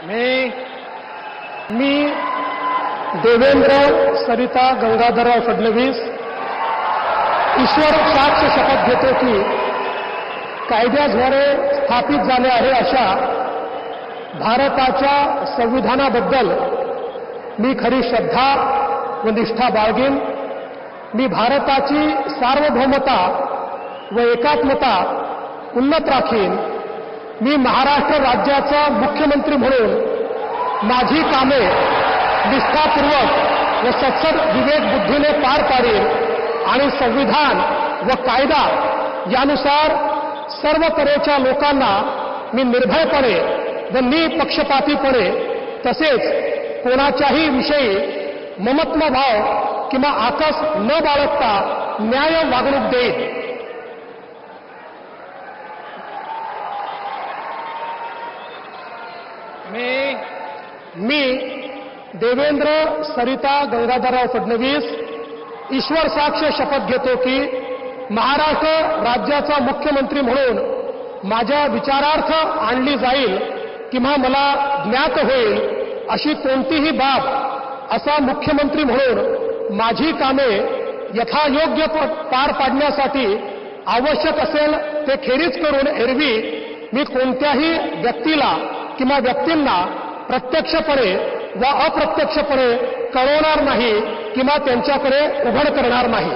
मी देवेंद्र सरिता गंगाधरराव फडणवीस ईश्वर साक्ष शपथ घेतो की कायद्याद्वारे स्थापित झाले आहे अशा भारताच्या संविधानाबद्दल मी खरी श्रद्धा व निष्ठा बाळगेन। मी भारताची सार्वभौमता व एकात्मता उन्नत राखीन। मी महाराष्ट्र राज्याचा मुख्यमंत्री म्हणून माझी कामे निष्ठापूर्वक व सत्सद विवेक बुद्धीने पार पाडेन आणि संविधान व कायदा यानुसार सर्व तऱ्हेच्या लोकांना मी निर्भयपणे व निपक्षपातीपणे तसेच कोणाच्याही विषयी ममत्व भाव किंवा आकस न बाळगता न्याय वागणूक देईन। मी देवेंद्र सरिता गंगाधरराव फडणवीस ईश्वर साक्ष शपथ घेतो की महाराष्ट्र राज्याचा मुख्यमंत्री म्हणून माझ्या विचारार्थ आणली जाईल किंवा मला ज्ञात होईल अशी कोणतीही बाब असा मुख्यमंत्री म्हणून माझी कामे यथायोग्य पार पाडण्यासाठी आवश्यक असेल ते खेरीज करून एरवी मी कोणत्याही व्यक्तीला किंवा व्यक्तींना प्रत्यक्षपणे व अप्रत्यक्षपणे कळवणार नाही किंवा त्यांच्याकडे उघड करणार नाही।